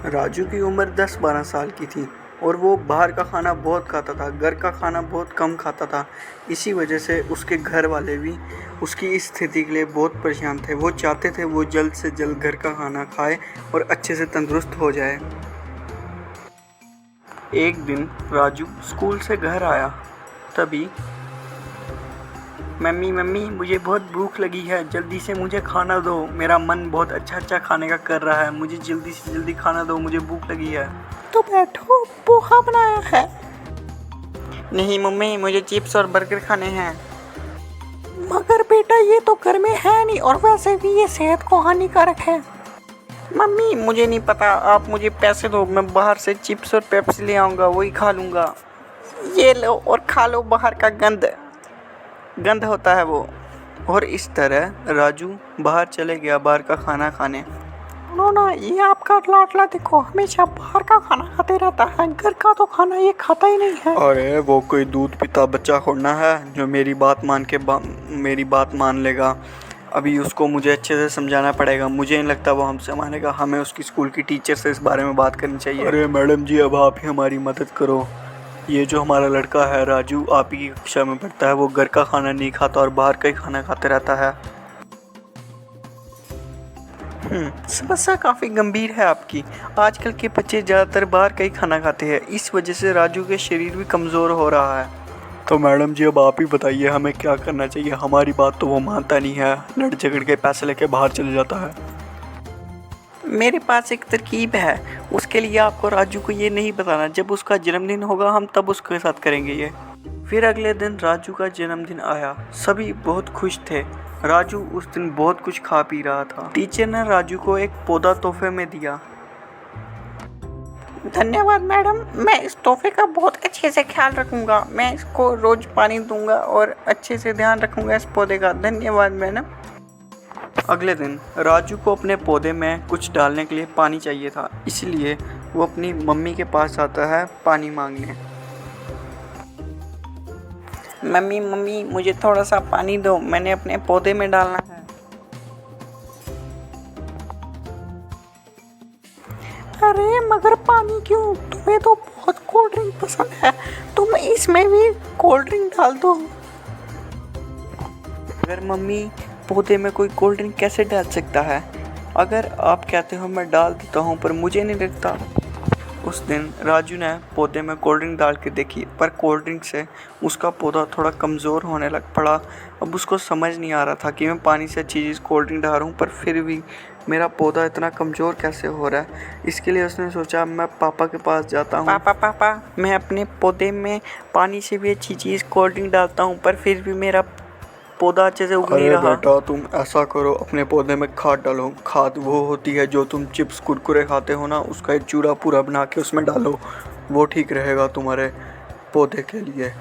राजू की उम्र 10-12 साल की थी और वो बाहर का खाना बहुत खाता था, घर का खाना बहुत कम खाता था। इसी वजह से उसके घर वाले भी उसकी इस स्थिति के लिए बहुत परेशान थे। वो चाहते थे वो जल्द से जल्द घर का खाना खाए और अच्छे से तंदुरुस्त हो जाए। एक दिन राजू स्कूल से घर आया, तभी मम्मी मम्मी मुझे बहुत भूख लगी है, जल्दी से मुझे खाना दो। मेरा मन बहुत अच्छा खाने का कर रहा है, मुझे जल्दी से जल्दी खाना दो, मुझे भूख लगी है। तो बैठो, पोहा बनाया है। नहीं मम्मी, मुझे चिप्स और बर्गर खाने हैं। मगर बेटा ये तो घर में है नहीं, और वैसे भी ये सेहत को हानिकारक है। मम्मी मुझे नहीं पता, आप मुझे पैसे दो, मैं बाहर से चिप्स और पेप्सी ले आऊँगा, वही खा लूँगा। ये लो और खा लो, बाहर का गंद होता है वो। और इस तरह राजू बाहर चले गया बाहर का खाना खाने। ना ये आपका लाडला देखो, हमेशा बाहर का खाना खाते रहता है, घर का तो खाना ये खाता ही नहीं है। अरे वो कोई दूध पीता बच्चा खोना है जो मेरी बात मान लेगा। अभी उसको मुझे अच्छे से समझाना पड़ेगा। मुझे नहीं लगता वो हमसे मानेगा। हमें उसकी स्कूल की टीचर से इस बारे में बात करनी चाहिए। अरे मैडम जी, अब आप ही हमारी मदद करो। ये जो हमारा लड़का है राजू, आप ही की कक्षा में पढ़ता है, वो घर का खाना नहीं खाता और बाहर का ही खाना खाते रहता है। समस्या काफ़ी गंभीर है आपकी। आजकल के बच्चे ज़्यादातर बाहर का ही खाना खाते हैं, इस वजह से राजू का शरीर भी कमज़ोर हो रहा है। तो मैडम जी, अब आप ही बताइए हमें क्या करना चाहिए। हमारी बात तो वो मानता नहीं है, लड़ झगड़ के पैसे लेके बाहर चले जाता है। मेरे पास एक तरकीब है, उसके लिए आपको राजू को ये नहीं बताना। जब उसका जन्मदिन होगा हम तब उसके साथ करेंगे ये। फिर अगले दिन राजू का जन्मदिन आया, सभी बहुत खुश थे। राजू उस दिन बहुत कुछ खा पी रहा था। टीचर ने राजू को एक पौधा तोहफे में दिया। धन्यवाद मैडम, मैं इस तोहफे का बहुत अच्छे से ख्याल रखूंगा। मैं इसको रोज पानी दूंगा और अच्छे से ध्यान रखूंगा इस पौधे का। धन्यवाद मैडम। अगले दिन राजू को अपने पौधे में कुछ डालने के लिए पानी चाहिए था, इसलिए वो अपनी मम्मी के पास आता है पानी मांगने। मम्मी मम्मी मुझे थोड़ा सा पानी दो, मैंने अपने पौधे में डालना है। अरे मगर पानी क्यों? तुम्हें तो बहुत कोल्ड ड्रिंक पसंद है, तुम इसमें भी कोल्ड ड्रिंक डाल दो। अगर मम्मी, पौधे में कोई कोल्ड ड्रिंक कैसे डाल सकता है? अगर आप कहते हो मैं डाल देता हूँ, पर मुझे नहीं लगता। उस दिन राजू ने पौधे में कोल्ड ड्रिंक डाल के देखी, पर कोल्ड ड्रिंक से उसका पौधा थोड़ा कमज़ोर होने लग पड़ा। अब उसको समझ नहीं आ रहा था कि मैं पानी से अच्छी चीज़ कोल्ड ड्रिंक डाल रहा हूँ, पर फिर भी मेरा पौधा इतना कमज़ोर कैसे हो रहा है। इसके लिए उसने सोचा मैं पापा के पास जाता हूँ। पापा मैं अपने पौधे में पानी से भी अच्छी चीज़ कोल्ड ड्रिंक डालता हूँ, पर फिर भी मेरा पौधा अच्छे से उग नहीं रहा। बेटा, तुम ऐसा करो, अपने पौधे में खाद डालो। खाद वो होती है जो तुम चिप्स कुरकुरे खाते हो ना, उसका एक चूरा पूरा बना के उसमें डालो, वो ठीक रहेगा तुम्हारे पौधे के लिए।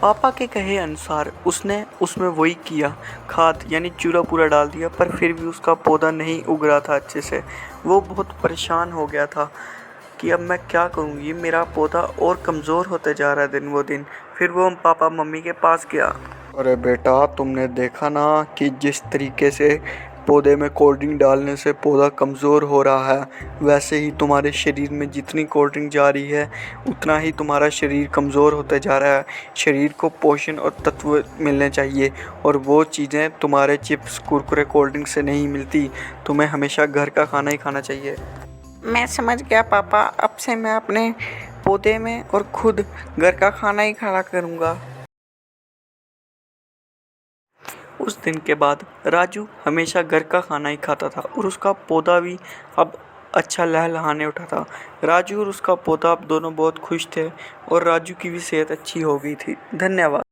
पापा के कहे अनुसार उसने उसमें वही किया, खाद यानी चूरा पूरा डाल दिया, पर फिर भी उसका पौधा नहीं उग रहा था अच्छे से। वो बहुत परेशान हो गया था कि अब मैं क्या करूँ, ये मेरा पौधा और कमज़ोर होते जा रहा है दिन वो दिन। फिर वो पापा मम्मी के पास गया। अरे बेटा, तुमने देखा ना कि जिस तरीके से पौधे में कोल्ड ड्रिंक डालने से पौधा कमज़ोर हो रहा है, वैसे ही तुम्हारे शरीर में जितनी कोल्ड ड्रिंक जा रही है उतना ही तुम्हारा शरीर कमज़ोर होते जा रहा है। शरीर को पोषण और तत्व मिलने चाहिए, और वो चीज़ें तुम्हारे चिप्स कुरकुरे कोल्ड ड्रिंक से नहीं मिलती। तुम्हें हमेशा घर का खाना ही खाना चाहिए। मैं समझ गया पापा, अब से मैं अपने पौधे में और खुद घर का खाना ही खाया करूँगा। उस दिन के बाद राजू हमेशा घर का खाना ही खाता था, और उसका पौधा भी अब अच्छा लहलहाने उठा था। राजू और उसका पौधा अब दोनों बहुत खुश थे, और राजू की भी सेहत अच्छी हो गई थी। धन्यवाद।